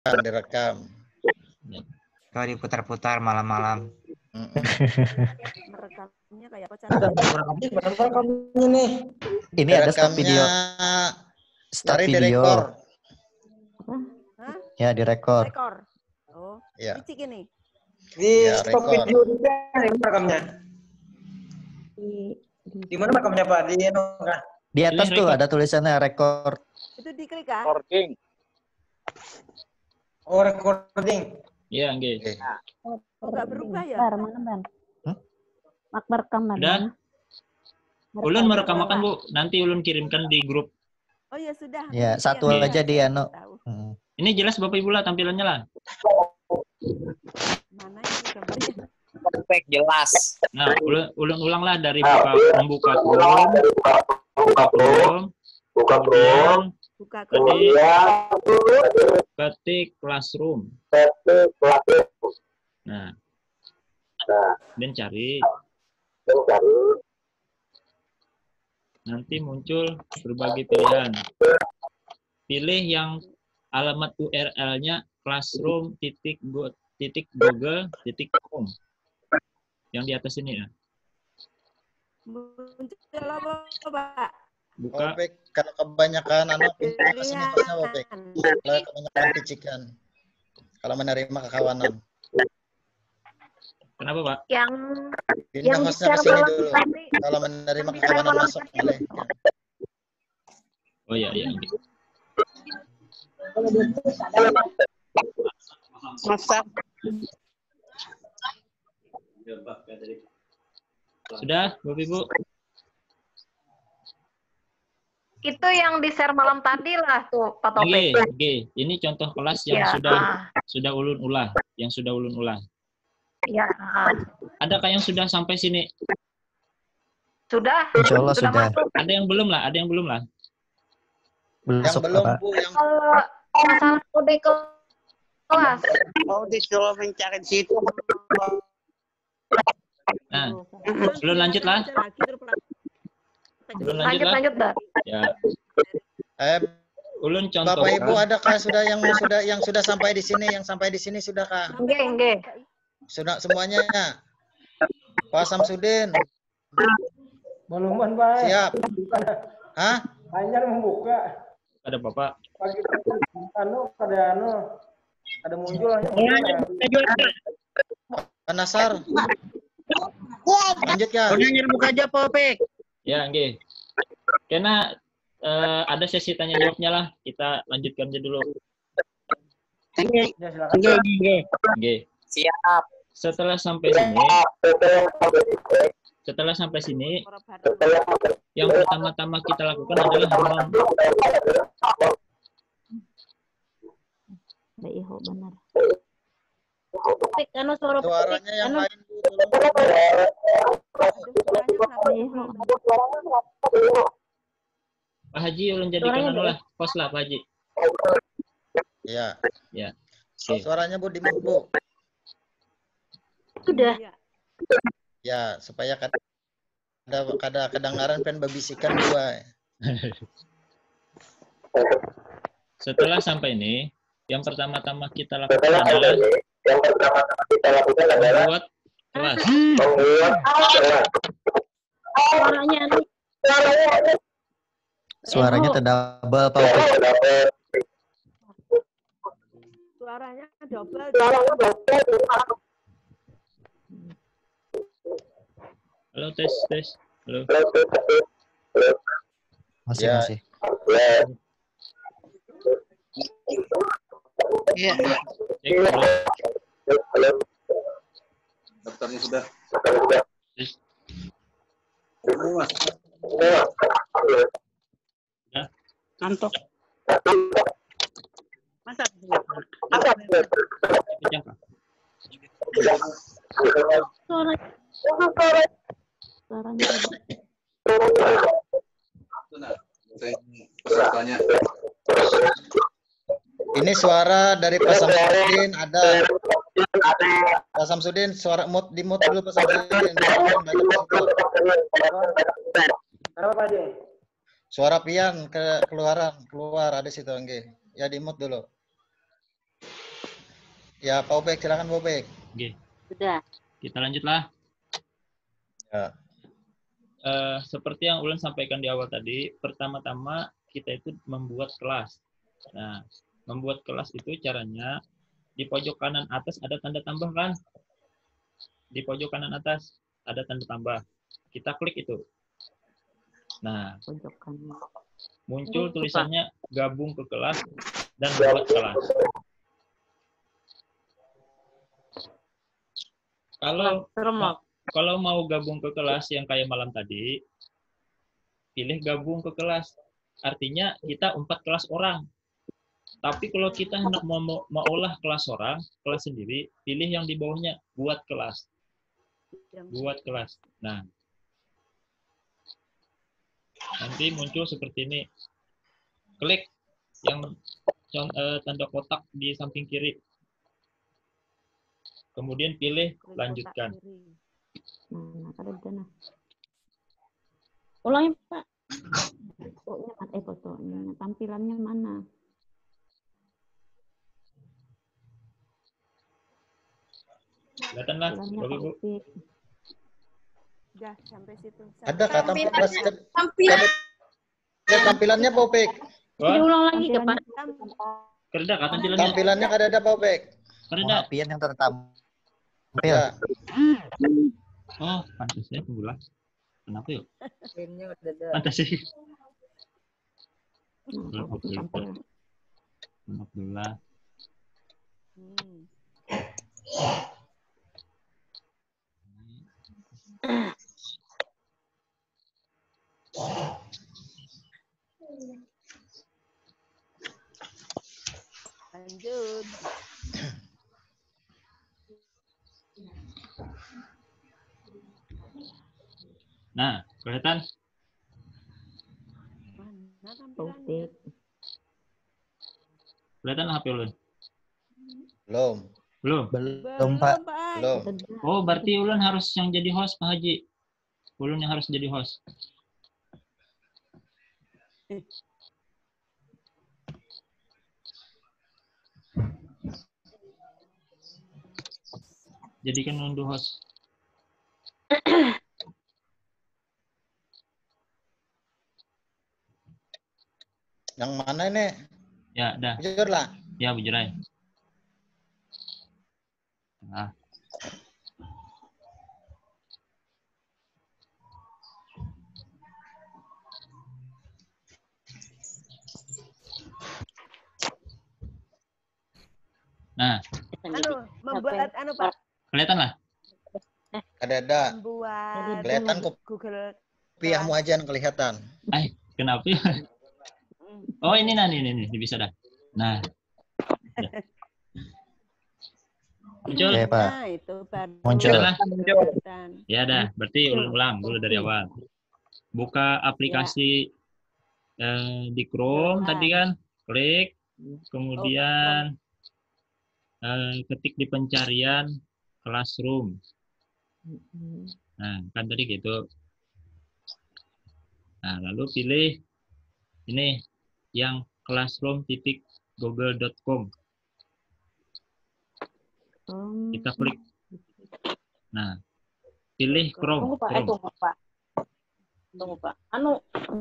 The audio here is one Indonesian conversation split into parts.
direkam. Kalau diputar-putar malam-malam. Merekamnya kayak apa cara? Rekamnya nih. Ini ada stop video. Stop Cari video. direkor. Hah? Ya, direkor. Rekor. Oh, Ya. licik ini. Di Ya, stop rekor. video juga rekamnya. Di mana rekamnya Pak? Di kah? Di atas tuh ada tulisannya record. Itu diklik ah. Recording. Oh, recording. Iya, nggih. Enggak berubah ya? Bar, mana Ban? Mak merekam Ban. Udah. Ulun merekamakan Bu, nanti Ulun kirimkan di grup. Oh ya sudah. Ya, satu Iya, aja di anu. tahu. Ini jelas Bapak Ibu lah tampilannya lah. Mana ini gambarnya? Perfect, jelas. Nah, ulun ulanglah dari membuka Chrome, kemudian Buka tadi ketik Classroom. Nah, dan cari. Nanti muncul berbagai pilihan. Pilih yang alamat URL-nya classroom.google.com. Yang di atas ini ya. Muncul apa, Pak? Buka. Opek, kalau kebanyakan pindah ke sini Opek. Kalau kebanyakan picikan. Kalau menerima kekawanan. Kenapa, Pak? Yang Pindah hostnya ke sini dulu. Kalau menerima kekawanan masuk boleh. Oh iya, iya. masak. Sudah, Bapak Ibu? Itu yang di-share malam tadi lah tuh, Pak Topik. Oke. Ini contoh kelas yang Ya, sudah ulun ulah, Ya. Adakah yang sudah sampai sini? Sudah. Insya Allah sudah. masuk. Ada yang belum lah, Yang Masuk belum apa? Bu, yang Kalau masalah kode kelas. Mau disuruh mencari situ. Nah, belum lanjut lah. Belum lanjut lah. Lanjut dah. Ya, Bapak ulun contoh. Ibu adakah sudah yang sudah sampai di sini? Yang sampai di sini sudahkah? Nggih. Sudah semuanya? Pak Samsudin. Belum Pak. Siap. Hah? Hanya membuka. Ada Bapak. Pagi ada muncul aja. Pak Nasar. Lanjut ya. Udah buka aja Popek. Ya, nggih. Karena ada sesi tanya jawabnya lah. Kita lanjutkan aja dulu. Ya, silakan. Nggih. Siap. Setelah sampai sini, yang pertama-tama kita lakukan adalah benar. Suaranya yang lain Bu. Pak Haji ulun jadikan anu lah, pos lah Pak Haji. Ya. Ya. Oke. Suaranya Bu di mute Bu. Sudah. Ya, supaya kada kedengaran pen babisikan dua. Setelah sampai ini, yang pertama-tama kita lakukan adalah membuat kelas. Suaranya terdouble Pak Opik. Suaranya double. Halo, tes. Halo. Masih. Iya. Cek, halo. Daftarnya sudah. Tes. Kantok. Masa? Jangka. Pesertanya. Ini suara dari Pak Samsudin ada. Pak Samsudin suara di mute dulu Pak Samsudin. Kenapa Pak Haji? Suara pian keluar ada situ nggih. Ya di mute dulu. Ya, Pak Opek, silakan Pak Opek. Oke, Sudah. kita lanjutlah. Ya. Seperti yang Ulun sampaikan di awal tadi, pertama-tama kita itu membuat kelas. Nah, membuat kelas itu caranya di pojok kanan atas ada tanda tambah kan? Di pojok kanan atas ada tanda tambah. Kita klik itu. Nah, Pojok kanan. muncul tulisannya gabung ke kelas dan buat kelas. Kalau mau gabung ke kelas yang kayak malam tadi, pilih gabung ke kelas. Artinya kita 4 kelas orang. Tapi kalau kita hendak mau olah kelas orang, kelas sendiri, pilih yang di bawahnya, buat kelas. Buat kelas. Nah, nanti muncul seperti ini. Klik yang tanda kotak di samping kiri. Kemudian pilih lanjutkan. Nah, ada di sana. Ulangi, Pak. Fotonya. Tampilannya mana? Kelihatan lah, Bapak Ibu. Udah sampai situ. Ada kak tampilannya Pak Opek. Wah, Diulang lagi ke Pak. kerja kak tampilannya. Tampilannya ada Pak Opek. Kerja. Pian yang tertampil. Ya. Oh, pantas ya, tunggulah. Kenapa yuk? Pantas sih. Alhamdulillah. Lanjut. Nah, kelihatan? Mana tampilannya? Kelihatan HP Ulun? Belum. Belum? Belum, Pak. Belum. Oh, berarti Ulun harus yang jadi host, Pak Haji. Ulun yang harus jadi host. Jadikan unduh host. Yang mana ini? Ya, dah. Jujur lah. Ya, bujur aja. Nah. Nah, Membuat Pak. kelihatan lah? Ada. Membuat Kelihatan kok. Google. Piahmu aja yang kelihatan. Kenapa ya? Oh, ini bisa dah. Nah. Muncul. Oke, Pak. Nah, itu baru. Muncul. Ya dah, berarti ulang dulu dari awal. Buka aplikasi di Chrome tadi kan, klik, kemudian ketik di pencarian Classroom. Nah, kan tadi gitu. Nah, lalu pilih ini yang classroom.google.com. Kita klik. Nah, pilih Chrome. Tunggu, Pak.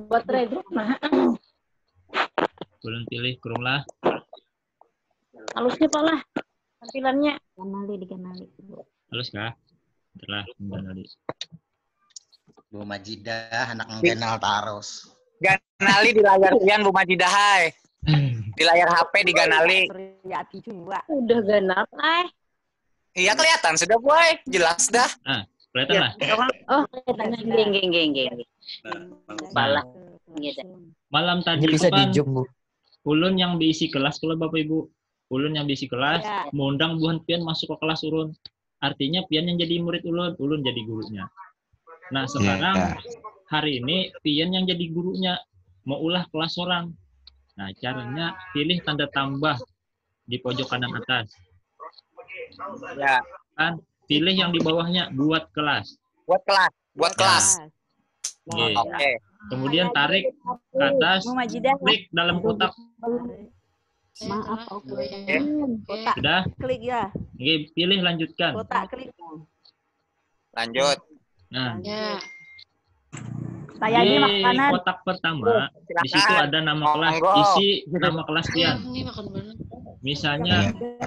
Baterai itu mana? Belum pilih Chrome lah. Halusnya, Pak lah. Tampilannya. Dikenali. Halus kah? Setelah mengenali. Bu Majidah, anak menggenal tarus. Ganali di layar pian Bu Majidah, hai. Di layar HP diganali. Udah ganal, Iya kelihatan sudah, boy. Jelas dah. Kelihatan lah. Oh, kelihatan. Geng. Balah. Malam tadi Ini bisa itu kan di zoom, Bu. Ulun yang diisi kelas kalau Bapak Ibu. Ulun yang diisi kelas, Ya. mengundang buhan pian masuk ke kelas Ulun. Artinya pian yang jadi murid Ulun jadi gurunya. Nah, sekarang hari ini pian yang jadi gurunya mau ulah kelas orang. Nah, caranya pilih tanda tambah di pojok kanan atas. Ya. Kan pilih yang di bawahnya buat kelas. Buat kelas. Oke. Kemudian tarik ke atas, klik dalam kotak. Maaf, oke. Kotak. Sudah? Klik ya. Oke, pilih lanjutkan. Kotak klik. Lanjut. Nah, Saya ini di makanan. kotak pertama, di situ Silakan. ada nama kelas, Monggo. isi nama kelas pian. Misalnya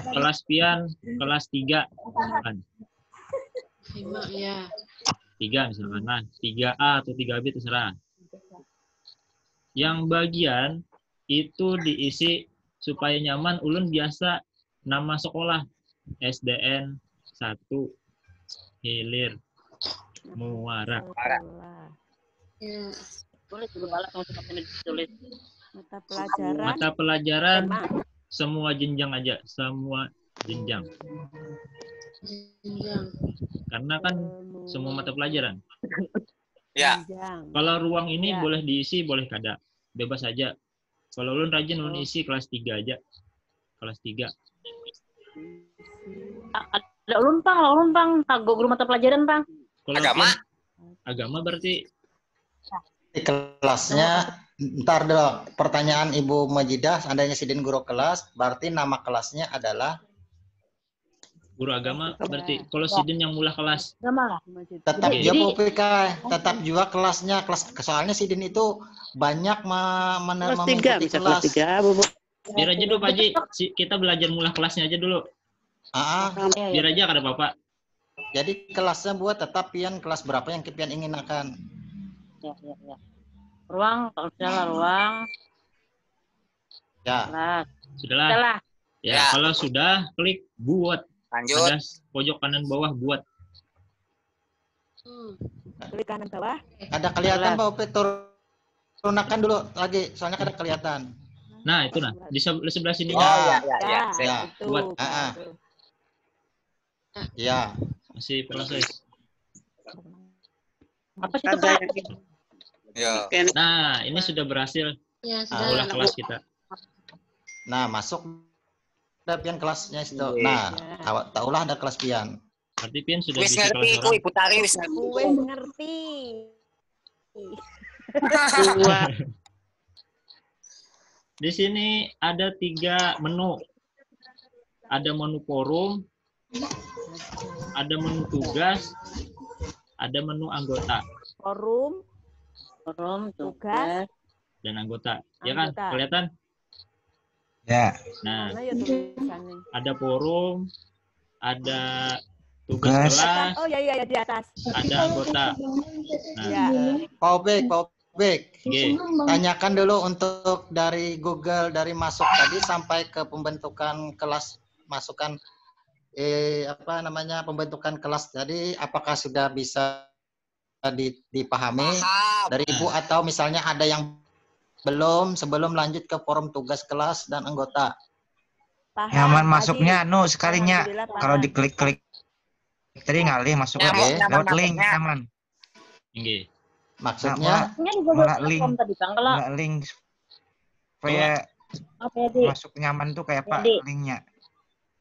kelas pian, kelas 3. Kan? 3 misalkan. Nah, 3A atau 3B terserah. Yang bagian itu diisi supaya nyaman, ulun biasa nama sekolah. SDN 1 Hilir Muara. Tulis dulu malah kalau tulis. Mata pelajaran. Mata pelajaran semua jenjang aja, semua jenjang. Karena kan semua mata pelajaran. Ya. Kalau ruang ini Ya. boleh diisi, boleh kada. Bebas aja. Kalau ulun rajin, ulun isi kelas 3 aja. Kelas 3. Ada ulun pang, tago guru mata pelajaran pang. Kalau Agama? agama berarti Di kelasnya, ntar dulu pertanyaan Ibu Majidah, seandainya Sidin guru kelas, berarti nama kelasnya adalah guru agama berarti. Kalau sidin yang mula kelas. Sama. tetap Jadi- dia PPK, tetap juga kelasnya, soalnya Sidin itu banyak mengikuti kelas. Biar aja dulu Pak Haji, kita belajar mula kelasnya aja dulu. Biar aja kada apa-apa. Jadi kelasnya buat tetap pian kelas berapa yang pian ingin akan. Ya. Ruang, kalau salah ruang. Ya. Kelas. Sudahlah. Salah. Ya, Ya. kalau sudah klik buat. Lanjut. Ada pojok kanan bawah buat. Klik kanan bawah. Ada kelihatan Pak Opik, turunakan dulu lagi, soalnya kada kelihatan. Nah, itu nah. Di sebelah sini. Oh ya. Ya. Itu. Buat. Ya. Masih proses. Apa sih itu Pak? Ya. Nah, ini sudah berhasil. Mula kelas kita. Nah, masuk ada pian kelasnya itu. Nah, taulah ada kelas pian. Berarti pian sudah Wis bisa ngerti kelas ku orang. Ibu Tari wis ngerti. Gue ngerti. Di sini ada 3 menu. Ada menu forum, ada menu tugas, ada menu anggota Forum, tugas. dan anggota. Ya kan? Anggota. Kelihatan? Ya. Nah, mana ya tulisannya? ada forum, ada tugas Tugas. kelas, Oh ya di atas. ada anggota. Nah, Ya. Pak Opik, G. tanyakan dulu untuk dari Google, dari masuk tadi sampai ke pembentukan kelas, masukkan pembentukan kelas. Jadi apakah sudah bisa dipahami dari Ibu, atau misalnya ada yang belum sebelum lanjut ke forum tugas kelas dan anggota? Paham, Nyaman Pak masuknya Haji. sekalinya. Alhamdulillah paham. Kalau diklik-klik tadi ngalih masuk Nyaman, lewat nyaman link masuknya. nyaman. G. Maksudnya Ini di Google Malah link. Platform tadi Bang. Kalau Nggak link supaya PD. masuk nyaman tuh kayak apa Jadi. linknya.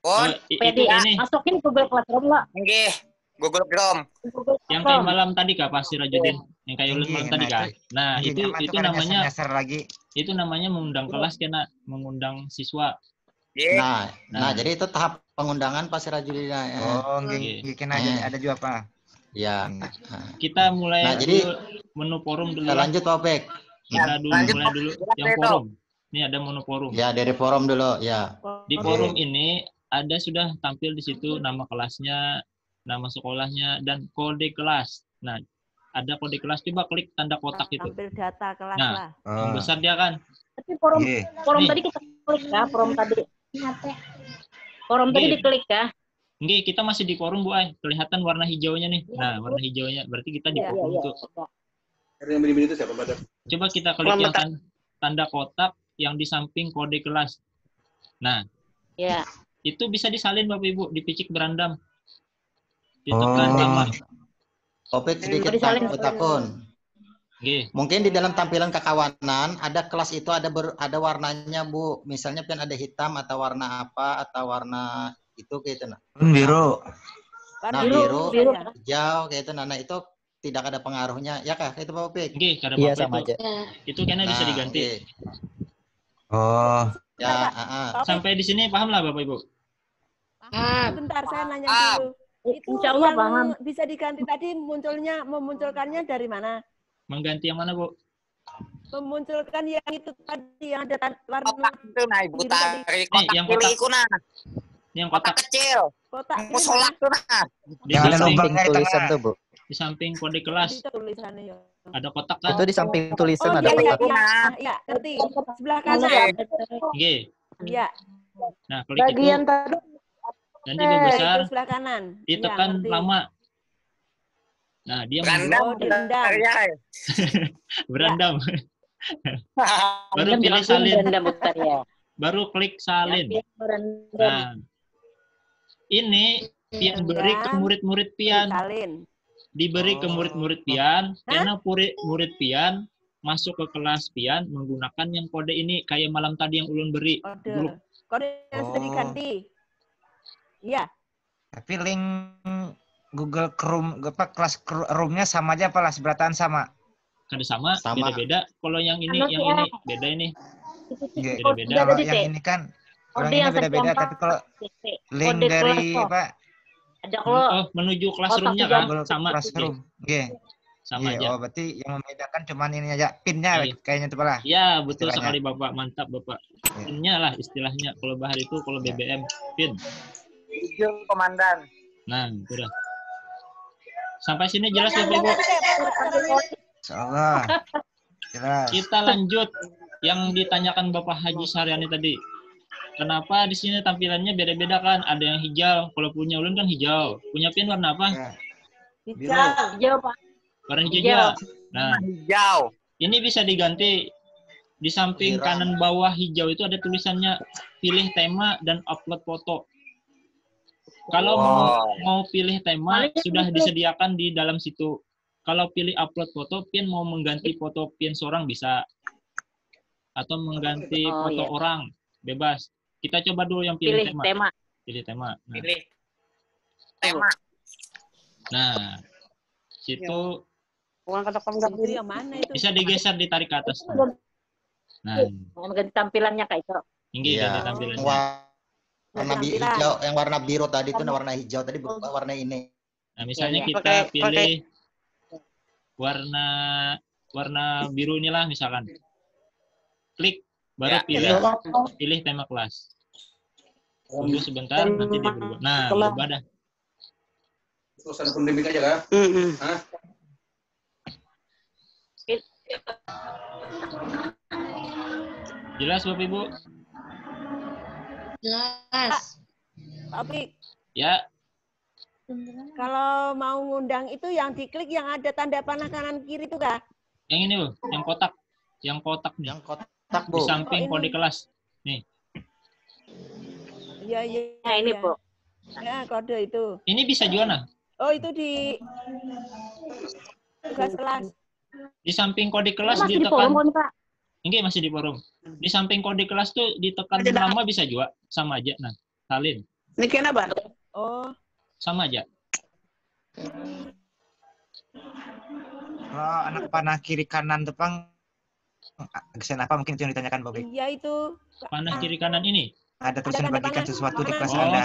Pun, PD Itu ini masukin Google Classroom lah. nggih. Google Chrome. Google yang kayak Classroom. malam tadi Kak Pak Sirajudin, yang kayak ulun malam tadi Kak. Nah, Nggih, itu nyaman tuh karena namanya nyasar lagi. itu namanya mengundang kelas kena mengundang siswa. Nggih. nah jadi itu tahap pengundangan Pak Sirajudina. Oh, Iya. nggih kena ada juga apa? Ya. Kita mulai Nah, jadi- dulu menu forum dulu. Kita lanjut Pak Opik. Kita dulu lanjut, mulai Pak. dulu Jelas yang itu. forum. Ini ada menu forum. Ya, dari forum dulu, ya. Di forum ini ada sudah tampil di situ nama kelasnya, nama sekolahnya, dan kode kelas. Nah, ada kode kelas, coba klik tanda kotak itu. Tampil data kelas Nah. lah. Yang Oh, besar dia kan. Tapi forum iya. forum Nih. tadi kita klik ya, forum tadi. Forum tadi Iya. diklik ya. Enggak, kita masih di forum, Bu Ay. Kelihatan warna hijaunya nih. Nah, warna hijaunya berarti kita di Iya, forum Iya, tuh. Yang bini-bini itu siapa, Badar? Coba kita klik yang tanda kotak yang di samping kode kelas. Nah, Iya. itu bisa disalin Bapak Ibu, dipicik berandam. Ditekan Oh. tambah. Opik sedikit disalin. takun. Oke. Mungkin di dalam tampilan kekawanan ada kelas itu ada warnanya Bu. Misalnya pian ada hitam atau warna apa atau warna itu gitu nah. Biru. Nah, Biru. biru, hijau kayak itu nah itu tidak ada pengaruhnya. Ya Kak, itu Pak Opik. Oke, kada Iya apa-apa sama itu. aja. Itu kayaknya bisa Nah, diganti. oke. Oh, Ya, Pak. Sampai di sini paham lah Bapak Ibu? Bentar, saya nanya dulu. Itu Insya Allah yang paham. bisa diganti tadi memunculkannya dari mana? Mengganti yang mana Bu? Memunculkan yang itu tadi yang ada warna Itu nah Ibu biru tadi. tarik Nih, kotak yang pilih kotak. iku nah. Yang Kotak kotak kecil. Kotak Mau sholat tuh nah. di Yang ada samping, lubangnya di tulisan tengah. tuh, Bu. di samping kode kelas itu tulisannya ya. ada kotak kan? Itu di samping tulisan Oh ada iya, kotak. iya, ngerti. Sebelah kanan. Oke. Iya, Nah, klik itu Bagian tadi dan dibesar, itu sebelah kanan. ditekan Iya, ngerti. lama. Nah, dia Berandam. Oh, direndam. Ya. berendam. Baru pilih salin. ya. Baru klik salin. Nah, ini Pian beri ke murid-murid Pian. Salin. Diberi ke murid-murid Pian, karena murid Pian masuk ke kelas Pian menggunakan yang kode ini kayak malam tadi yang Ulun beri. Grup. Kode yang sudah diganti. Iya. Tapi link Google Chrome apa kelas room-nya sama aja apa lah seberataan sama? Kada sama, Sama. beda-beda. Kalau yang ini, Sama yang sih, ini beda ini. Nggak. Beda-beda. Kalau Jadi, yang Teh. ini kan Kode orangnya yang beda-beda, tergambar. tapi kalau link Kode dari kelas kok. apa Ada kalau Oh, menuju classroom-nya Kotak kan? Google Sama. Classroom, iya. Sama Iya, aja. oh berarti yang membedakan cuman ini aja pinnya Iya. kayaknya tuh lah. Ya, betul Istilahnya. sekali Bapak. Mantap Bapak. Pinnya lah istilahnya. Kalau bahar itu, kalau BBM, pin. Hijau komandan. Nah, sudah. Sampai sini jelas Bapak Ibu? Insyaallah. Jelas. Kita lanjut yang ditanyakan Bapak Haji Saryani tadi. Kenapa di sini tampilannya beda-beda kan? Ada yang hijau. Kalau punya Ulun kan hijau. Punya Pin warna apa? Ya. hijau, Pak. Warna hijau Hijau. juga. Nah, Hijau. ini bisa diganti. Di samping Girang. kanan bawah hijau itu ada tulisannya pilih tema dan upload foto. Kalau mau pilih tema sudah disediakan di dalam situ. Kalau pilih upload foto, Pian mau mengganti foto Pian seorang bisa. Atau mengganti Oh, foto iya. orang, bebas. Kita coba dulu yang pilih, Pilih tema. tema. Pilih tema. Nah, Pilih tema. nah, situ Bukan kata Itu yang mana itu? bisa digeser, ditarik ke atas. Nah, mau ganti tampilannya kayak itu. tinggi Iya. ganti tampilannya. Warna Tampilan. hijau, yang warna biru tadi itu warna hijau, tadi berubah warna ini. Nah, misalnya Iya, iya. kita pilih warna biru inilah misalkan. Klik, baru Ya, pilih tema kelas. Tunggu sebentar, nanti dia berubah. Nah, berubah dah. Suasana pandemik aja kan? Hah? Jelas Bapak Ibu? Jelas. Tapi Ya, kalau mau ngundang itu yang diklik yang ada tanda panah kanan kiri itu kah? yang ini Bu, yang kotak. Yang kotak nih. Yang kotak, Di Bu. samping Oh, ini. kode kelas. Nih, Iya, iya. Nah, ini, iya. Bu. Ya, kode itu. ini bisa juga nah. Oh, itu di tugas kelas. Di samping kode kelas Masih di ditekan. forum, Pak. Enggak, masih di forum. Di samping kode kelas tuh ditekan nama bisa juga. Sama aja. Nah, salin. Ini kenapa? Oh, Sama aja. Kalau anak panah kiri kanan depan aksen apa mungkin itu yang ditanyakan Bobby. iya itu. Panah kiri kanan ini. Ada tulisan tanda bagikan panah. sesuatu di kelas Oh. Anda.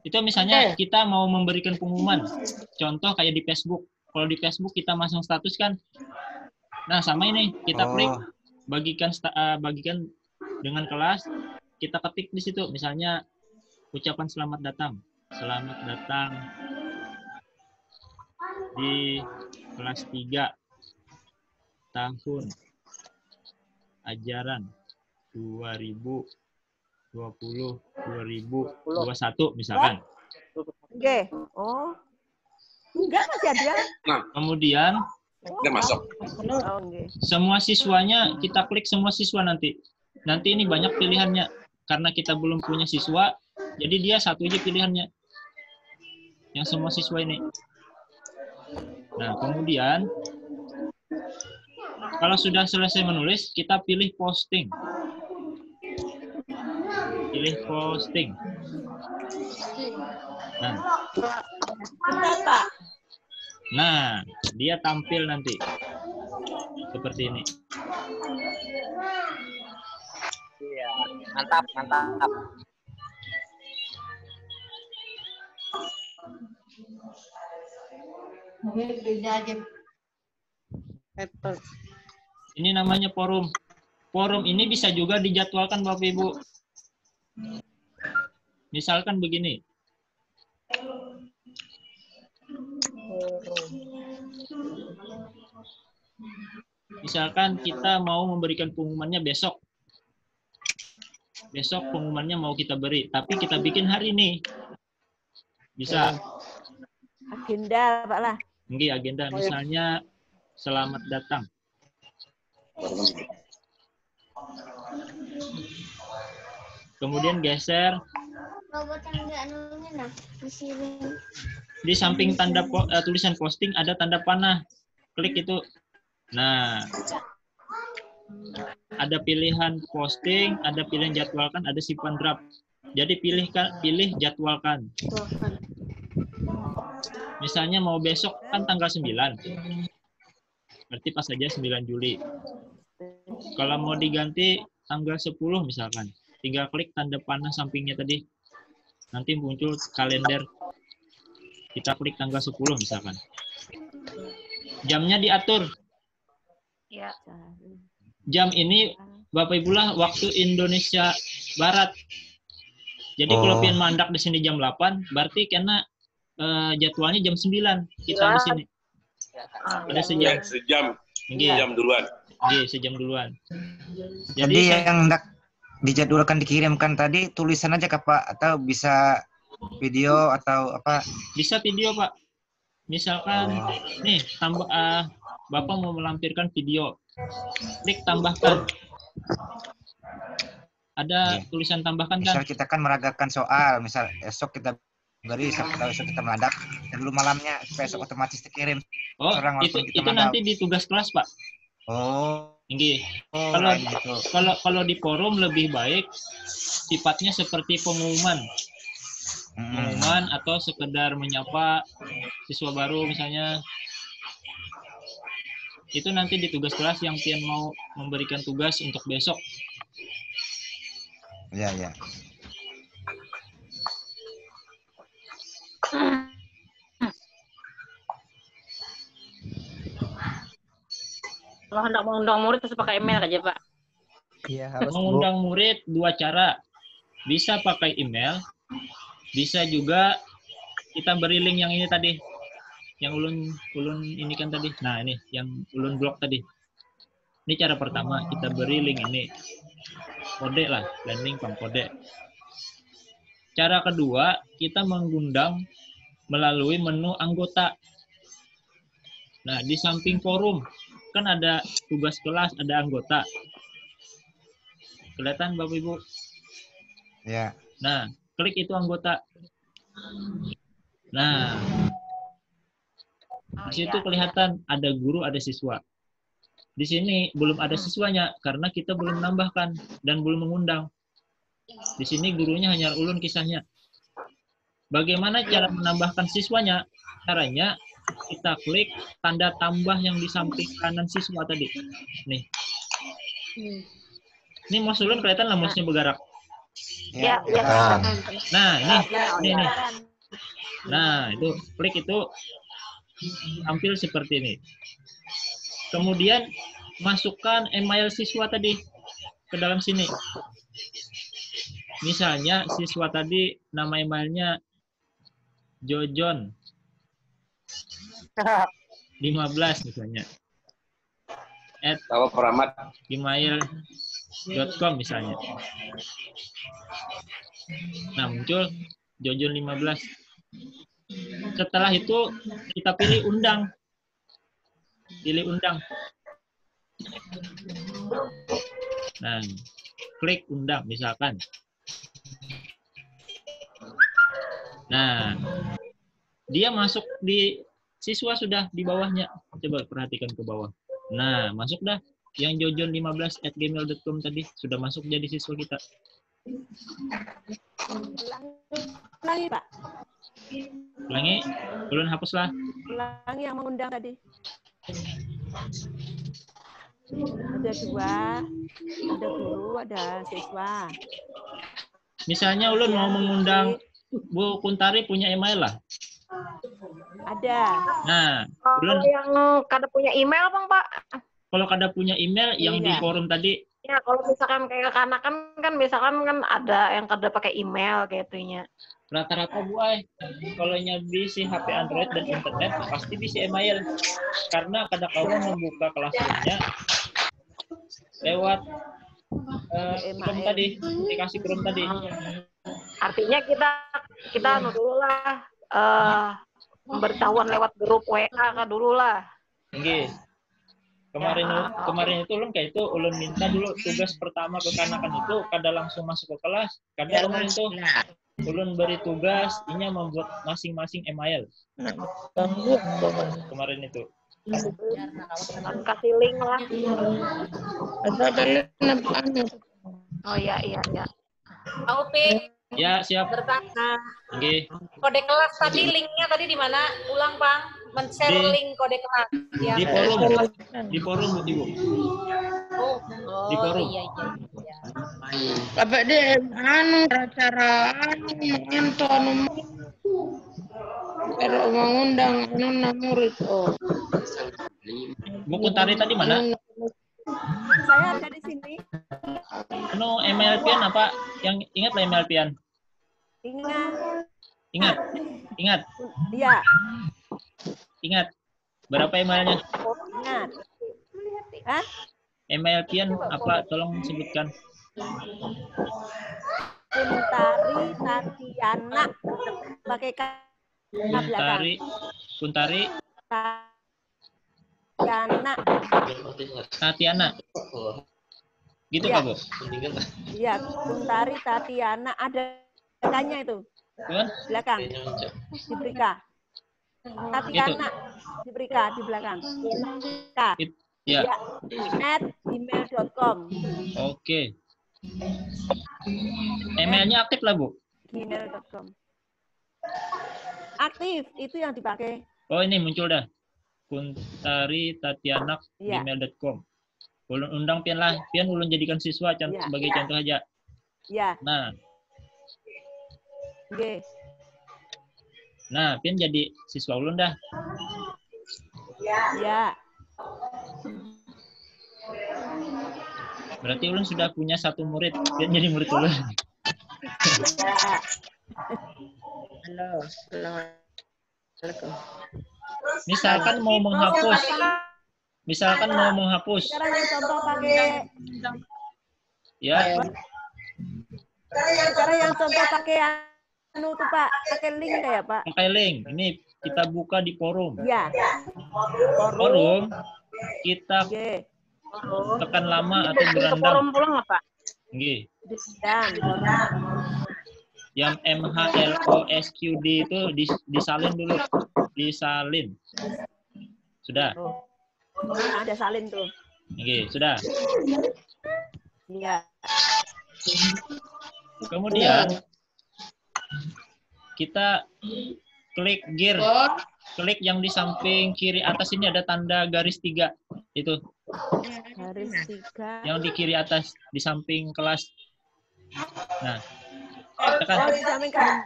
Itu misalnya kita mau memberikan pengumuman. Contoh kayak di Facebook. Kalau di Facebook kita masang status kan. Nah, sama ini. Kita klik Oh, bagikan dengan kelas. Kita ketik di situ. Misalnya ucapan selamat datang. Selamat datang di kelas 3 tahun ajaran 2020-2021 misalkan. Oke. Oh. Enggak masih ada. Kemudian Udah masuk. Oh, enggak. semua siswanya kita klik semua siswa nanti. Nanti ini banyak pilihannya. Karena kita belum punya siswa, jadi dia satu aja pilihannya. Yang semua siswa ini. Nah, kemudian kalau sudah selesai menulis, kita pilih posting. Pilih posting. Nah, Bentar, Pak. nah, dia tampil nanti. Seperti ini. Iya. Mantap, mantap. Ini namanya forum. Forum ini bisa juga dijadwalkan Bapak Ibu. Misalkan begini. Misalkan kita mau memberikan pengumumannya besok. Besok pengumumannya mau kita beri, tapi kita bikin hari ini. Bisa. Agenda, Pak lah. Enggak, agenda misalnya selamat datang. Kemudian geser. Di samping tanda tulisan posting ada tanda panah. Klik itu. Nah, ada pilihan posting, ada pilihan jadwalkan, ada simpan draft. Jadi pilih jadwalkan. Misalnya mau besok kan tanggal 9. Berarti pas saja 9 Juli. Kalau mau diganti tanggal 10 misalkan. Tinggal klik tanda panah sampingnya tadi. Nanti muncul kalender. Kita klik tanggal 10 misalkan. Jamnya diatur. Ya. Jam ini Bapak Ibu lah waktu Indonesia Barat. Jadi kalau pian mandak di sini jam 8, berarti karena jadwalnya jam 9 kita di sini. Ada sejam. Sejam duluan. Iya, sejam duluan. Jadi yang hendak dijadwalkan dikirimkan tadi tulisan aja Kak Pak, atau bisa video atau apa? Bisa video Pak. Misalkan nih tambah Bapak mau melampirkan video. Klik tambahkan. Ada tulisan tambahkan kan? Misal kita kan meragakan soal, misal esok kita beri, esok kita meladak, dan dulu malamnya supaya esok otomatis dikirim. Oh, itu nanti di tugas kelas Pak. Oh, tinggi. Gitu. Kalau di forum lebih baik sifatnya seperti pengumuman. Pengumuman atau sekedar menyapa siswa baru misalnya. Itu nanti di tugas kelas yang pian mau memberikan tugas untuk besok. Ya, ya. Kalau hendak mengundang murid harus pakai email aja, Pak. Iya, harus mengundang murid dua cara. Bisa pakai email, bisa juga kita beri link yang ini tadi. Yang ulun ini kan tadi. Nah, ini yang ulun blok tadi. Ini cara pertama, kita beri link ini. Kode lah, landing kode. Cara kedua, kita mengundang melalui menu anggota. Nah, di samping forum, kan ada tugas kelas, ada anggota. Kelihatan Bapak Ibu? Ya. Nah, klik itu anggota. Nah, di situ kelihatan ada guru, ada siswa. Di sini belum ada siswanya karena kita belum menambahkan dan belum mengundang. Di sini gurunya hanya ulun kisahnya. Bagaimana cara menambahkan siswanya? Caranya kita klik tanda tambah yang di samping kanan siswa tadi. Nih. Ini mouse ulun kelihatan lah mouse-nya bergerak. Ya, ya. Nah, ini. Nah, itu klik itu tampil seperti ini. Kemudian masukkan email siswa tadi ke dalam sini. Misalnya siswa tadi nama emailnya Jojon 15 misalnya. @gmail.com misalnya. Nah, muncul Jojon 15. Setelah itu kita pilih undang. Pilih undang. Nah, klik undang misalkan. Nah, dia masuk di siswa sudah di bawahnya. Coba perhatikan ke bawah. Nah, masuk dah. Yang jojon15@gmail.com tadi sudah masuk jadi siswa kita. Ulangi, Pak. Ulangi, ulun hapuslah. Ulangi yang mengundang tadi. Ada dua, ada guru, ada siswa. misalnya ulun mau mengundang Bu Kuntari punya email lah. Ada. Nah, ulun Kalau yang kada punya email, Bang, Pak. kalau kada punya email yang di forum tadi, Ya, kalau misalkan kayak kekanakan kan misalkan kan ada yang kada pakai email kayak itunya. rata-rata buai kalau nyabi si HP Android dan internet pasti bisa email, karena kada kawan membuka kelasnya lewat Chrome tadi, aplikasi Chrome tadi. Artinya kita anu dulu lah pemberitahuan lewat grup WA kan dulu lah. Nggih. Kemarin itu ulun kayak itu ulun minta dulu tugas pertama kekanakan itu kada langsung masuk ke kelas, karena kemarin itu ulun beri tugas inya membuat masing-masing email. Kemarin itu. Kasih link lah. Oh iya. Aupi. Ya, siap. Bertanya. Nggih. Kode kelas tadi linknya tadi di mana? Ulang, Bang. Men-share link kode kelas. Ya. Di forum. Di forum, Bu Ibu. Di forum. Iya. Bapak deh, cara pero mengundang murid. Bu Kuntari tadi mana? Saya ada di sini. Email pian apa? Yang ingat lah email pian. Ingat. Iya. Ingat. Berapa emailnya? Ingat. Hah? Email pian apa? Tolong sebutkan. Kuntari Tatiana pakai K belakang. Kuntari Tatiana. Gitu ya. Kak, Bu? Iya, Kuntari Tatiana ada K-nya itu. Belakang. Diberi K. Tatiana diberi K di belakang. K. Ya. @gmail.com. Oke. Emailnya aktif lah, Bu? Gmail.com. Aktif, itu yang dipakai. Oh, ini muncul dah. Kuntari Tatiana gmail.com. Ulun undang pian lah, pian ulun jadikan siswa sebagai contoh aja. Ya. Nah. Oke. Nah, pian jadi siswa ulun dah. Ya. Berarti ulun sudah punya satu murid, pian jadi murid ulun. Halo. Assalamualaikum. Misalkan mau menghapus. Sekarang yang contoh pakai. Ya. Sekarang yang contoh pakai anu tuh Pak, pakai link kayak Pak. Pakai link. Ini kita buka di forum. Ya. Forum kita tekan lama atau berandam. Forum pulang apa? Nggih. Dan. Yang MHLOSQD itu disalin dulu. Disalin. Sudah. Ada salin tuh. Oke, sudah. Iya. Kemudian kita klik gear. Klik yang di samping kiri atas ini ada tanda garis 3. Itu. Garis 3. Yang di kiri atas di samping kelas. Nah. Tekan. Oh, di samping kelas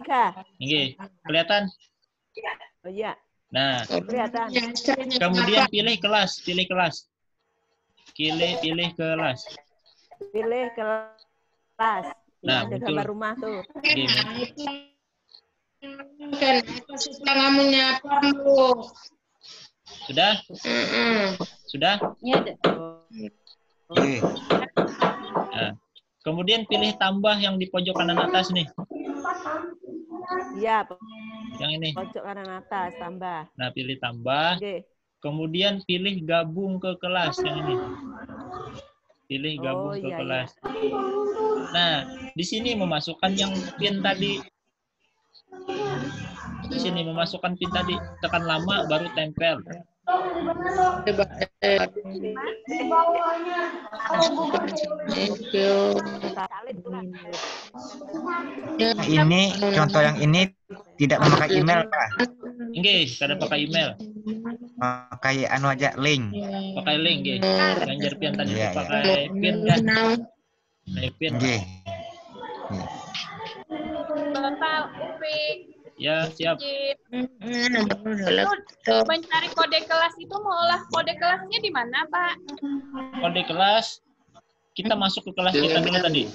3. Oke, kelihatan? Oh iya. Nah, kelihatan. Kemudian pilih kelas. Pilih kelas. Nah, ada gambar rumah tuh. Sudah? Sudah? Iya, ada. Nah, kemudian pilih tambah yang di pojok kanan atas nih. Iya. Yang ini. Pojok kanan atas, tambah. Nah, pilih tambah. Kemudian pilih gabung ke kelas yang ini. Pilih gabung ke kelas. Nah, di sini memasukkan yang pin tadi. Di sini memasukkan pin tadi. Tekan lama baru tempel. Ini contoh yang ini tidak memakai email, Pak. Nggih, kada pakai email. Pakai anu aja link. Pakai link nggih. Ganjar pian tadi pakai pin kan. Pakai pin. Bapak Upik. Ya, siap. Mencari kode kelas itu mau olah kode kelasnya di mana, Pak? Kode kelas, kita masuk ke kelas kita dulu tadi.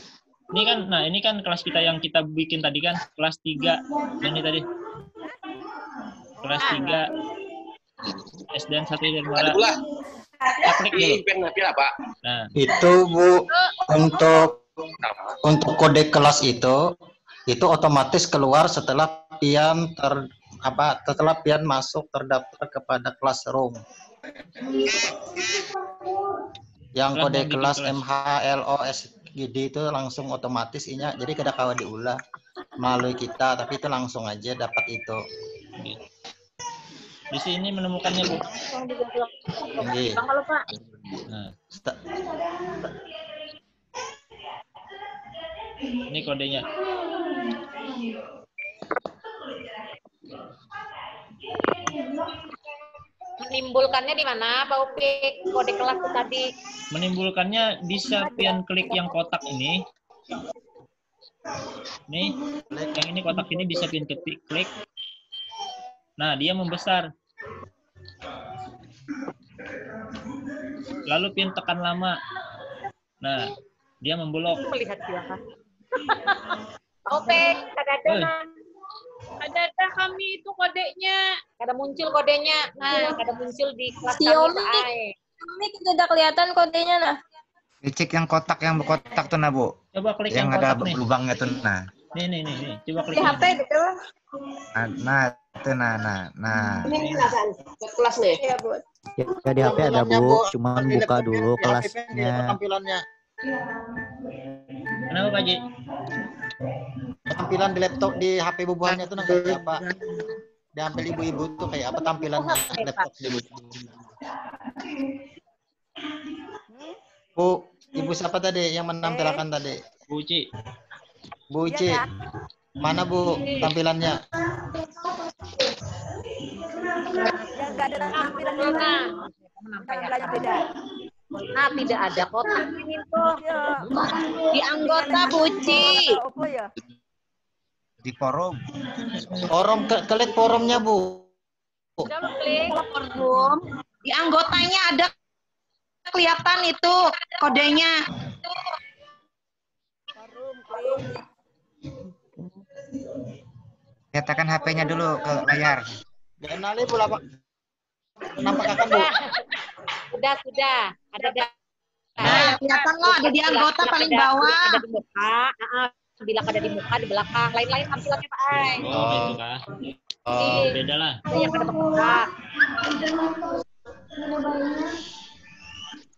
Ini kan kelas kita yang kita bikin tadi kan, kelas 3. Ini tadi. Kelas 3. SDN 1 dan 2. Kita klik dulu. Nah, Itu Bu, untuk kode kelas itu otomatis keluar setelah pian setelah pian masuk terdaftar kepada classroom. Yang kode kelas MHLOSGD itu langsung otomatis inya, jadi kada kawa diulah melalui kita, tapi itu langsung aja dapat itu. di sini menemukannya, Bu. Nggih. Nah, ini kodenya. Menimbulkannya di mana, Pak Upik? Kode kelas itu tadi. Menimbulkannya bisa pian klik yang kotak ini. Nih, yang ini kotak ini bisa pian klik. Nah, dia membesar. Lalu pian tekan lama. Nah, dia membelok. Melihat silakan. Pak Upik, Ada kami itu kodenya. Kada muncul kodenya. Nah, kada muncul di kelas Xiaomi. kami. Ini tidak kelihatan kodenya nah. Dicek yang kotak tuh nah, Bu. Coba klik yang yang ada kotak nih. lubangnya tuh nah. Nih. Coba klik. Di HP gitu. Nah, itu nah. Ini kelihatan. Kelas nih. Iya, Bu. Ya di HP ada Bu, cuman buka dulu kelasnya. Tampilannya. Kenapa Pak Ji? Tampilan di laptop di HP bubuhannya itu kayak apa? Diambil ibu-ibu tuh kayak apa tampilannya laptop di Bu, ibu siapa tadi yang menampilkan tadi? Bu Uci. Bu Uci. Mana Bu tampilannya? Yang nggak ada tampilan di mana? Tampilannya beda. Nah, tidak ada kotak ini tuh. Di anggota Buci. Apa ya? Di forum. Klik forumnya Bu. Coba klik. Forum. Di anggotanya ada kelihatan itu kodenya. Nyatakan HP-nya dulu ke layar. Kenali pula Pak. Nampak akan Bu. Sudah. Ada Nah, kelihatan loh ada di anggota paling bawah. Ada di muka. Bila ada di muka, di belakang. Lain-lain tampilannya Pak Ai. Oh, gitu kah? Beda lah. Ada yang ada muka.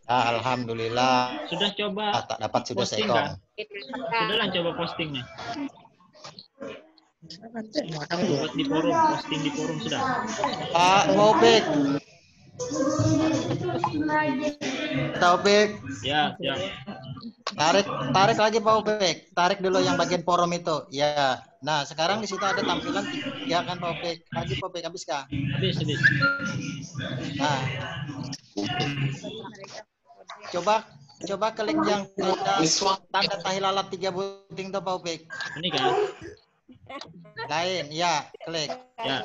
Alhamdulillah. Sudah coba. Tak dapat sudah posting sekong. nggak? Sudahlah coba posting nih. Buat di forum, posting di forum sudah. Taufik. Taufik. Ya. Tarik lagi Pak Upik. Tarik dulu yang bagian forum itu. Ya. Nah, sekarang di situ ada tampilan ya kan Pak Upik. Lagi Pak Upik habis kah? Habis. Nah. Coba klik yang tanda tahi lalat 3 buting tuh Pak Upik. Ini kan? Lain, ya, klik. Ya.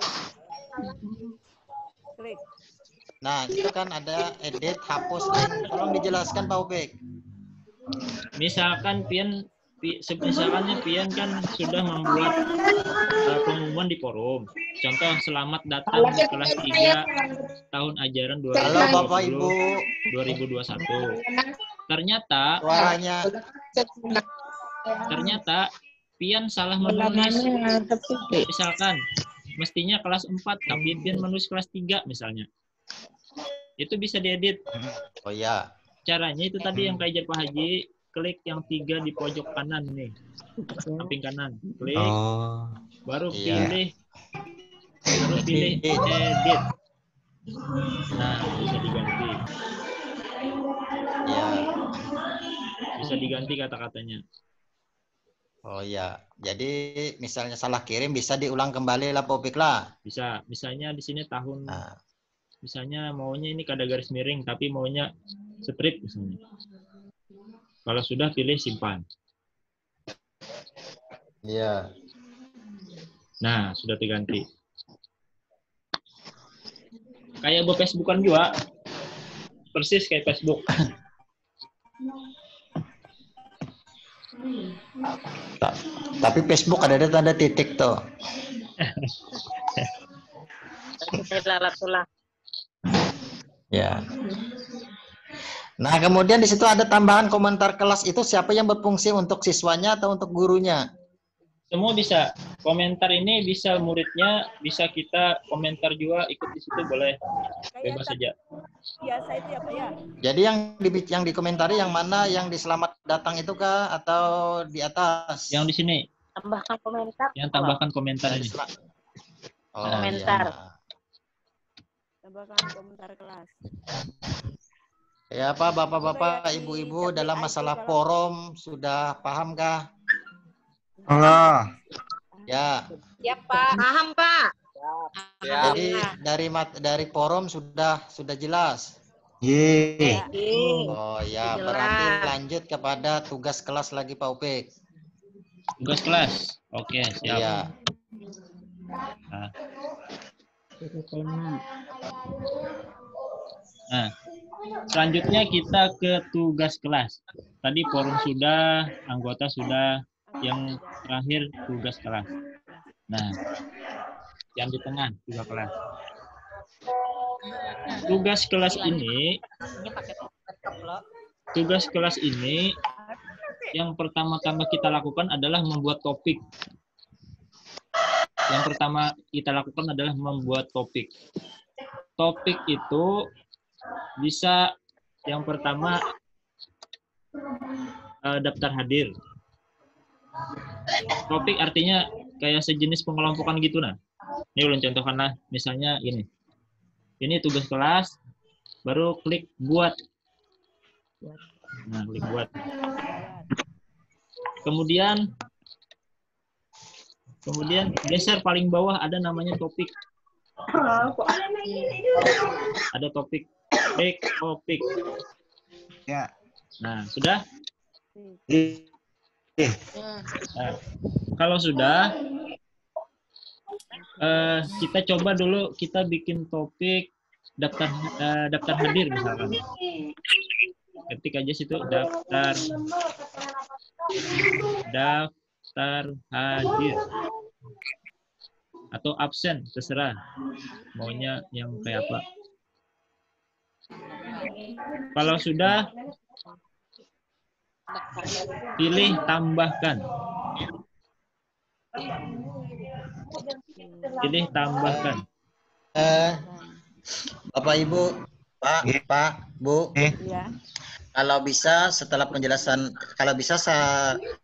Klik. Nah, itu kan ada edit, hapus, link. Tolong dijelaskan Pak Upik. Misalkan pian kan sudah membuat pengumuman di forum. Contoh, selamat datang di kelas 3 tahun ajaran 2020. Halo Bapak Ibu. 2021. Ternyata pian salah menulis. Misalkan mestinya kelas 4 tapi pian menulis kelas 3 misalnya. Itu bisa diedit. Oh ya. Caranya itu tadi yang kayak Pak Haji, klik yang 3 di pojok kanan nih. Samping kanan. Klik. Baru pilih edit. Nah, bisa diganti. Ya. Bisa diganti kata-katanya. Oh ya. Jadi misalnya salah kirim bisa diulang kembali lah Pak Upik lah. Bisa. Misalnya di sini tahun. Nah. Misalnya maunya ini kada garis miring tapi maunya strip misalnya. Kalau sudah pilih simpan. Iya. Nah, sudah diganti. Kayak Facebookan juga. Persis kayak Facebook. Tapi Facebook ada tanda titik tuh. Ya. Nah, kemudian di situ ada tambahan komentar kelas itu siapa yang berfungsi untuk siswanya atau untuk gurunya? Semua bisa. Komentar ini bisa muridnya, bisa kita komentar juga, ikut di situ boleh. Bebas saja. Biasa itu ya Pak ya? Jadi yang dikomentari yang mana, yang di selamat datang itu kah atau di atas? Yang di sini. Tambahkan komentar. Yang tambahkan komentar ini. Oh, komentar. iya. Tambahkan komentar kelas. Ya Pak, Bapak-bapak, Ibu-ibu dalam masalah forum sudah paham kah? Allah. Ya. Ya Pak. Paham Pak. Ya. Jadi dari forum sudah jelas. Ye. Oh ya, berarti lanjut kepada tugas kelas lagi Pak Upik. Tugas kelas. Oke, siap. Iya. Nah, selanjutnya kita ke tugas kelas. Tadi forum sudah, anggota sudah, yang terakhir tugas kelas. Nah, yang di tengah tugas kelas. Tugas kelas ini yang pertama-tama kita lakukan adalah membuat topik. Topik itu bisa yang pertama daftar hadir. Topik artinya kayak sejenis pengelompokan gitu nah. Ini ulun contohkanlah misalnya ini. Ini tugas kelas, baru klik buat. Nah, klik buat. Kemudian geser paling bawah ada namanya topik. Ada topik. Klik topik. Ya. Nah, sudah? Nah, kalau sudah, kita coba dulu kita bikin topik daftar hadir misalkan. Ketik aja situ daftar hadir atau absen, terserah maunya yang kayak apa. Kalau sudah, pilih tambahkan. Pilih tambahkan. Bapak Ibu, Pak, Bu. Kalau bisa setelah penjelasan, kalau bisa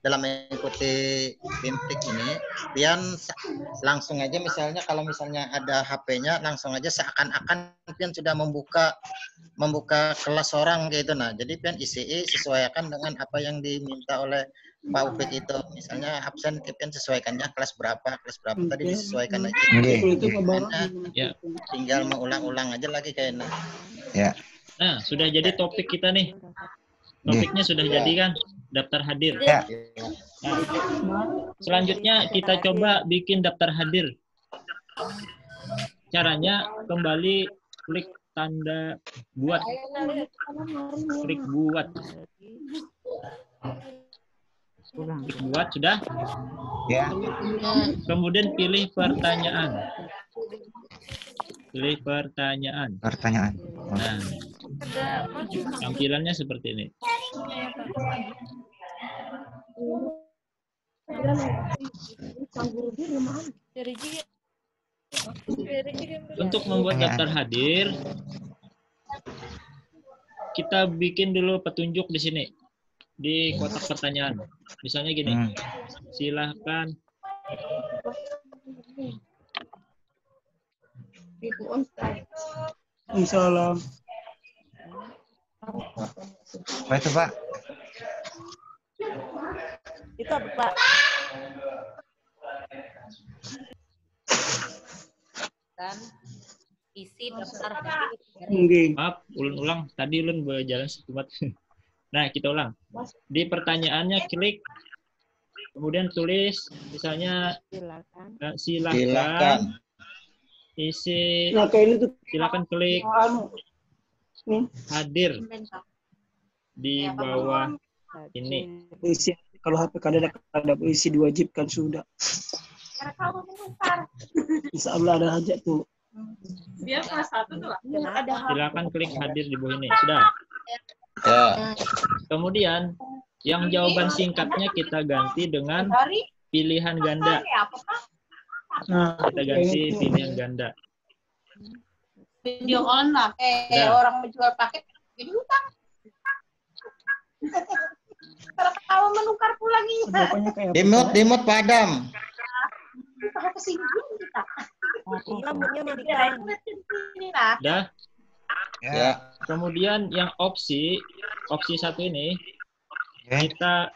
dalam mengikuti BIMTIK ini, pian langsung aja misalnya kalau misalnya ada HP-nya langsung aja seakan-akan pian sudah membuka kelas orang gitu. Nah, jadi pian isi sesuaikan dengan apa yang diminta oleh Pak Upik itu. Misalnya absen pian sesuaikannya kelas berapa tadi disesuaikan aja. Ya. Tinggal mengulang-ulang aja lagi kayaknya. Ya. Nah, sudah jadi topik kita nih. Topiknya sudah jadi kan? Daftar hadir. Ya. Nah, selanjutnya kita coba bikin daftar hadir. Caranya kembali klik tanda buat. Klik buat. Klik buat sudah? Ya. Kemudian pilih pertanyaan. Pilih pertanyaan. Nah, tampilannya seperti ini. Untuk membuat daftar hadir, kita bikin dulu petunjuk di sini, di kotak pertanyaan. Misalnya gini, silahkan. Salam. Apa itu, Pak? Itu apa, Pak? Dan isi daftar hadir. Maaf, ulang. Tadi ulun berjalan setempat. Nah, kita ulang. Di pertanyaannya klik Kemudian tulis misalnya silakan Silakan. isi, Nah, kayak ini tuh. silakan klik hadir di bawah ini. Isi kalau HP kalian ada isi diwajibkan sudah. Insya Allah ada hajat tuh. Biar kelas 1 tuh lah. Silakan klik hadir di bawah ini. Sudah. Ya. Kemudian yang jawaban singkatnya kita ganti dengan pilihan ganda. Nah, Kita ganti pilihan ganda. Video on lah. Udah. Orang menjual paket jadi utang. Kalau menukar pulangnya. pokoknya kayak Dimut padam. Kita kesinggung kita. Rambutnya matikan. Udah. Ya. Kemudian yang opsi 1 ini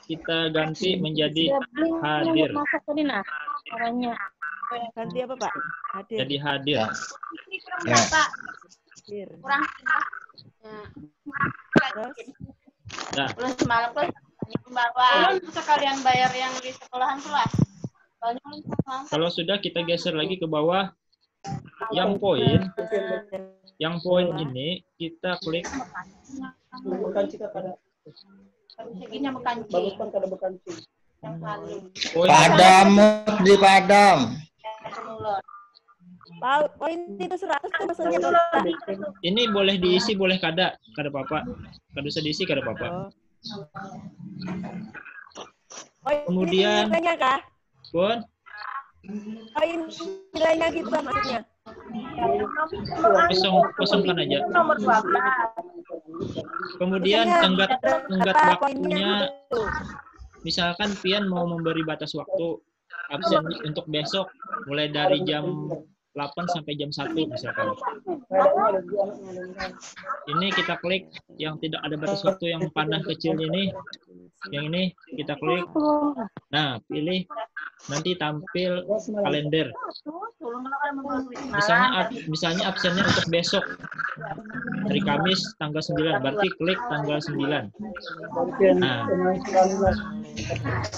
kita ganti menjadi hadir. Masuk ke Dina. Orangnya. Ganti apa, Pak? Hadir. Jadi hadir. Ya. Hadir. Kurang. Terus Nah, Ulun semalam tuh ulun sekalian bayar yang di sekolahan kelas. Soalnya ulun semalam kalau sudah kita geser lagi ke bawah yang poin ini kita klik bekanci kada. segini bekanci. Bagus kan kada bekanci. Yang paling. poin Padam di padam. poin itu 100 tuh maksudnya Pak. ini boleh diisi boleh kada apa-apa. Kada usah diisi kada apa-apa. Kemudian nilainya kah? pun Poin nilainya gitu Pak maksudnya. kosongkan aja. Nomor 12. Kemudian tenggat waktunya, misalkan Pian mau memberi batas waktu absen untuk besok mulai dari jam 8 sampai jam 1 misalkan. Ini kita klik yang tidak ada batas waktu yang panah kecil ini. Yang ini kita klik. Nah, pilih nanti tampil kalender. Misalnya absennya untuk besok. Hari Kamis tanggal 9, berarti klik tanggal 9. Nah.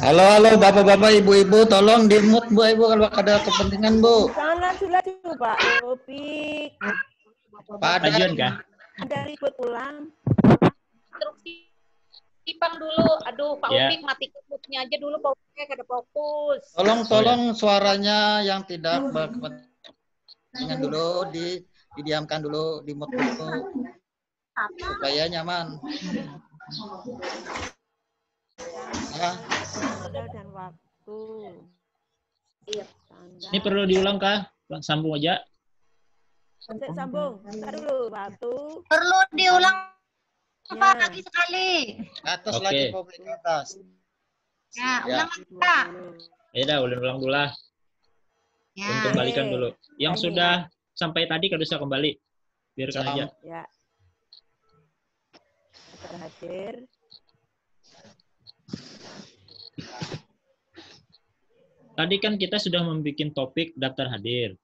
Halo Bapak-bapak, Ibu-ibu, tolong di-mute Bu Ibu kalau ada kepentingan Bu. Jangan sudah Pak Topik. Ajuan kah? Ada ribut ulang. Instruksi Tipang dulu. Aduh, Pak Ya. Upik matikan mute-nya aja dulu, Pak Upik kada fokus. Tolong suaranya yang tidak berkepentingan dulu didiamkan dulu, di-mute dulu supaya nyaman. Ya. Dan waktu. Ini perlu diulang kah? Sambung aja. Sambung. Bentar dulu, Batu. Perlu diulang Pak Ya. lagi sekali. Atas Oke. lagi publik atas. Ya, Ya. ulang Pak. Ya udah, ulang dulu lah. Ya. Kembalikan dulu. Yang sudah sampai tadi kada usah kembali. Biarkan aja. Ya. Hadir. Tadi kan kita sudah membuat topik daftar hadir.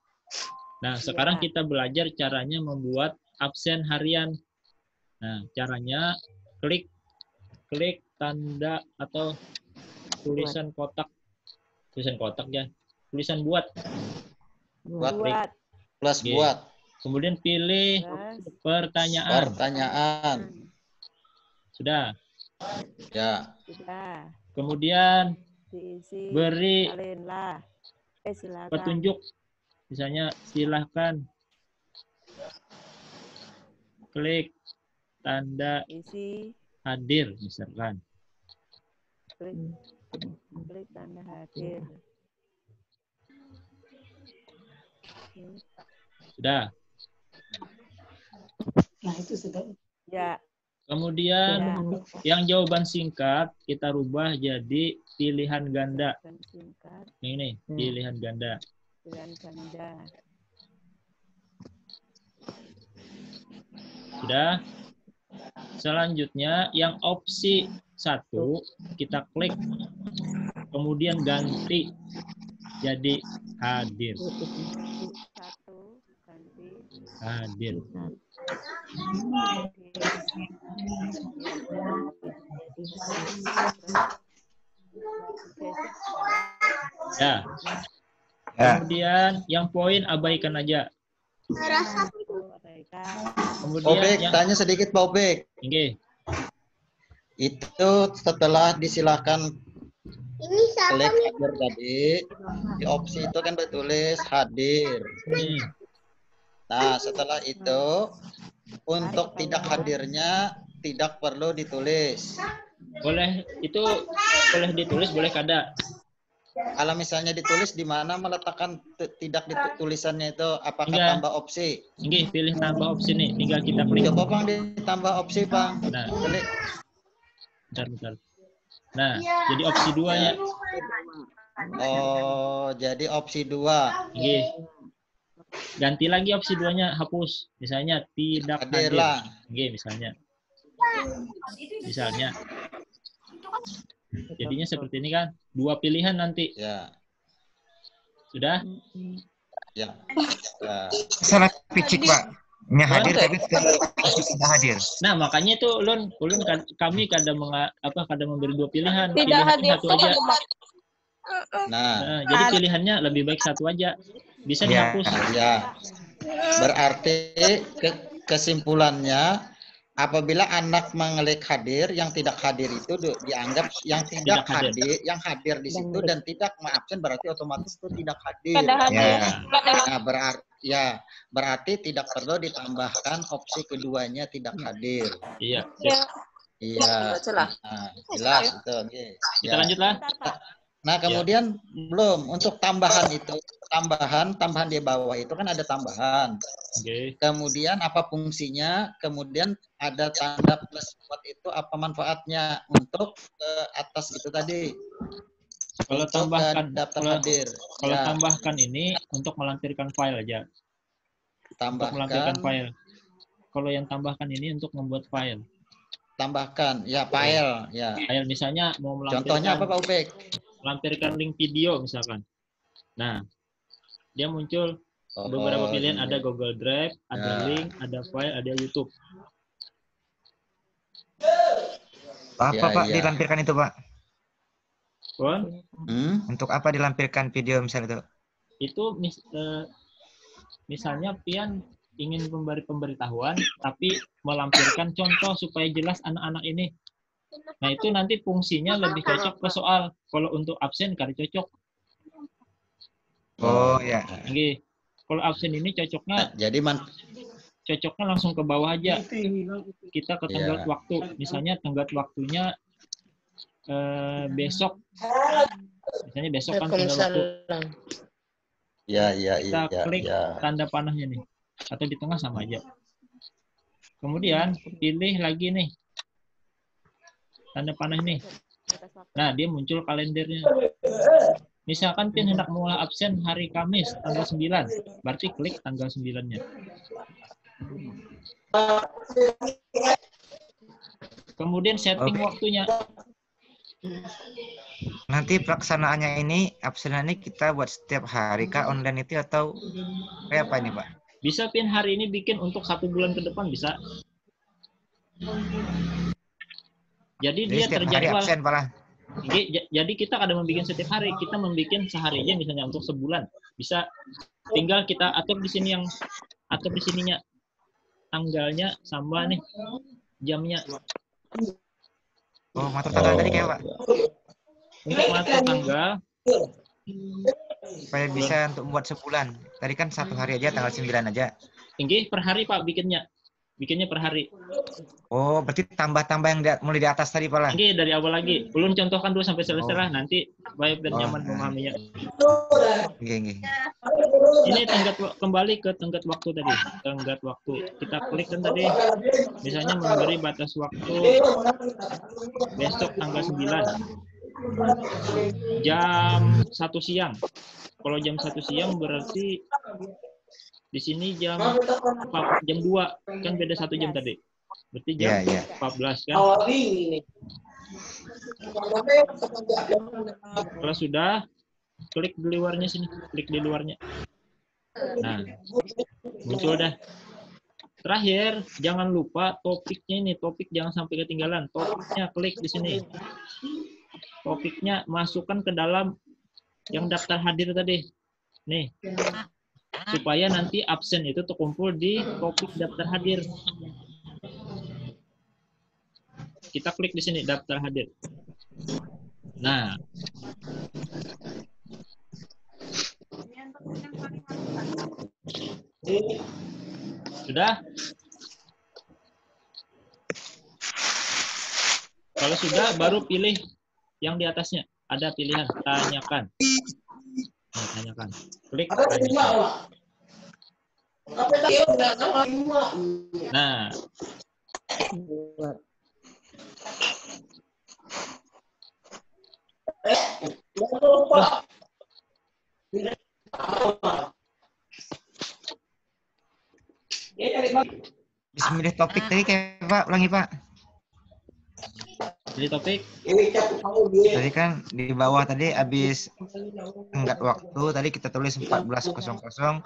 Nah, sekarang kita belajar caranya membuat absen harian. Nah, caranya klik tanda atau tulisan kotak. Tulisan kotak ya. Tulisan buat. Buat. Plus Oke. buat. Kemudian pilih pertanyaan. Pertanyaan. Sudah. Ya. Sudah. Kemudian Diisi. beri Salinlah. Silakan. petunjuk. Misalnya silahkan klik tanda Isi. hadir misalkan. Klik tanda hadir. Sudah. Nah, itu sudah. Ya. Kemudian yang jawaban singkat kita rubah jadi pilihan ganda. Singkat. Ini pilihan ganda. Pilihan ganda. Sudah. Selanjutnya yang opsi 1 kita klik. Kemudian ganti jadi hadir. Satu ganti. Hadir. Ya. Kemudian yang poin abaikan aja. Kemudian Obek, tanya sedikit Pak Obek. Oke. Itu setelah disilahkan klik hadir tadi, di opsi itu kan bertulis hadir. Nah, setelah itu untuk tidak hadirnya tidak perlu ditulis. Boleh, itu boleh ditulis, boleh kada. Kalau misalnya ditulis, di mana meletakkan tidak ditulisannya itu? Apakah Enggak. tambah opsi? Oke, pilih tambah opsi nih, tinggal kita klik. Coba Bang ditambah opsi Bang. Nah, klik. Bentar. Nah, jadi opsi 2 ya. Oh, jadi opsi 2. Oke. Ganti lagi opsi 2-nya, hapus. Misalnya tidak hadir. Oke, misalnya. Jadinya seperti ini kan, 2 pilihan nanti. Ya. Sudah? Ya. Salah picik Pak. Nya hadir tapi tidak hadir. Nah, makanya itu ulun kami kadang memberi 2 pilihan. Tidak Pilihan hadir. satu aja. Nah, jadi pilihannya lebih baik satu aja. Bisa dihapus. Ya. Berarti kesimpulannya, apabila anak mengklik hadir, yang tidak hadir itu dianggap yang tidak hadir, yang hadir di situ dan tidak mengabsen berarti otomatis itu tidak hadir. Nah, berarti tidak perlu ditambahkan opsi keduanya tidak hadir. Iya. Iya. Nah, jelas itu. Kita lanjutlah. Nah, kemudian belum untuk tambahan itu, tambahan di bawah itu kan ada tambahan. Kemudian apa fungsinya? Kemudian ada tanda plus buat itu apa manfaatnya untuk ke atas itu tadi? Kalau untuk tambahkan daftar hadir. Kalau tambahkan ini untuk melampirkan file aja. Untuk melampirkan file. Kalau yang tambahkan ini untuk membuat file. Tambahkan, ya file, ya. File misalnya mau melampirkan. Contohnya apa Pak Ubek? Melampirkan link video misalkan. Nah, dia muncul beberapa pilihan, ada Google Drive, ada link, ada file, ada YouTube. Apa Pak dilampirkan itu Pak? Untuk apa dilampirkan video misalnya itu? Itu misalnya pian ingin memberi pemberitahuan, tapi melampirkan contoh supaya jelas anak-anak ini. Nah, itu nanti fungsinya lebih cocok ke soal. Kalau untuk absen, kada cocok. Oh, ya. Oke. Kalau absen ini cocoknya, cocoknya langsung ke bawah aja. Kita ke tenggat waktu. Misalnya tenggat waktunya besok. Misalnya besok kan tenggat waktu. Kita klik tanda panahnya nih. Atau di tengah sama aja. Kemudian pilih lagi nih. Tanda panah ini. Nah, dia muncul kalendernya. Misalkan pian hendak mulai absen hari Kamis tanggal 9, berarti klik tanggal 9-nya. Kemudian setting waktunya. Nanti pelaksanaannya ini, absenannya kita buat setiap hari kah online itu atau kayak apa ini Pak? Bisa pian hari ini bikin untuk 1 bulan ke depan bisa. Jadi dia terjadwal. Absen, jadi kita kadang membuat setiap hari, kita membuat sehari aja misalnya untuk sebulan. Bisa tinggal kita atur di sini atur di sininya tanggalnya sama nih jamnya. Oh, ngatur tanggal tadi kayak Pak. Untuk ngatur tanggal supaya bisa untuk buat sebulan. Tadi kan 1 hari aja tanggal 9 aja. Tinggi per hari Pak bikinnya per hari. Oh, berarti tambah-tambah yang mulai di atas tadi Pak lah. Oke, dari awal lagi. Ulun contohkan dulu sampai selesai lah, nanti baik dan nyaman memahaminya. Ini kembali ke tenggat waktu tadi. Tenggat waktu. Kita klik kan tadi. Misalnya memberi batas waktu besok tanggal 9. Jam 1 siang. Kalau jam 1 siang berarti di sini jam 2 kan beda 1 jam tadi. Berarti jam 14 kan? Kalau sudah klik di luarnya sini, klik di luarnya. Nah, muncul dah. Terakhir, jangan lupa topiknya ini, topik jangan sampai ketinggalan. Topiknya klik di sini. topiknya masukkan ke dalam yang daftar hadir tadi. Nih. Supaya nanti absen itu terkumpul di topik daftar hadir. Kita klik di sini daftar hadir. Nah. Sudah? Kalau sudah, baru pilih yang di atasnya. Ada pilihan, tanyakan. Nah, tanyakan. Klik tanyakan. Nah. Bisa milih topik tadi kayak Pak, ulangi Pak. Pilih topik. Tadi kan di bawah tadi habis tenggat waktu tadi kita tulis 14.00.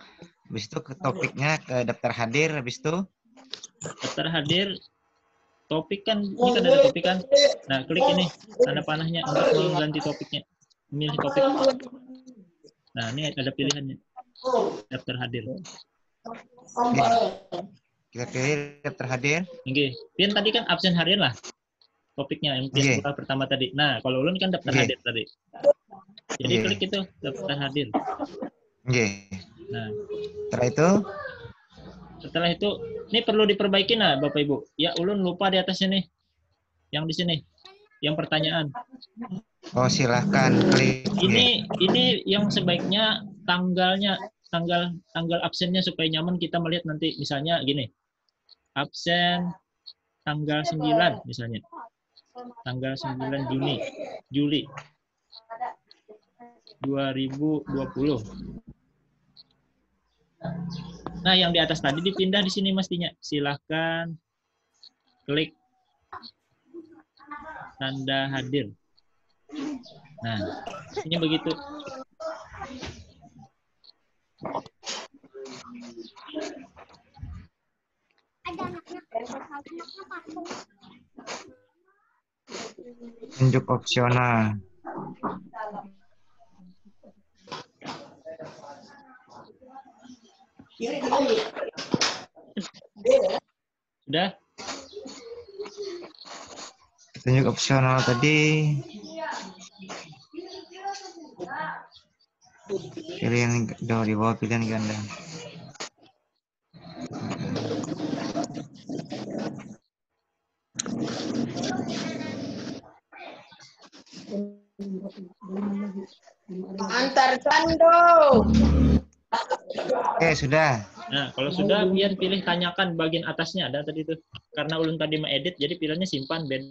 Habis itu ke topiknya ke daftar hadir, habis itu daftar hadir topik kan ini kan ada topik kan. Nah, klik ini tanda panahnya untuk mengganti topiknya. Milih topik. Nah, ini ada pilihannya. Daftar hadir. Kita pilih daftar hadir. Oke. Pian tadi kan absen harian lah. Topiknya yang pertama tadi. Nah, kalau ulun kan daftar hadir tadi. Jadi klik itu daftar hadir. Nah, setelah itu ini perlu diperbaiki nah Bapak Ibu. Ya ulun lupa di atasnya nih. Yang di sini. Yang pertanyaan. Oh, silahkan klik. Ini yang sebaiknya tanggal absennya supaya nyaman kita melihat nanti misalnya gini. Absen tanggal 9 misalnya. Tanggal 9 Juli 2020. Nah, yang di atas tadi dipindah di sini mestinya. Silahkan klik tanda hadir. Nah, ini begitu. Tunjuk opsional. Sudah? Tunjuk opsional tadi. Pilih yang di bawah pilihan ganda. Antar cando. Oke, sudah. Nah, kalau sudah, biar pilih tanyakan bagian atasnya ada tadi tuh. Karena ulun tadi mengedit, jadi pilihannya simpan bed.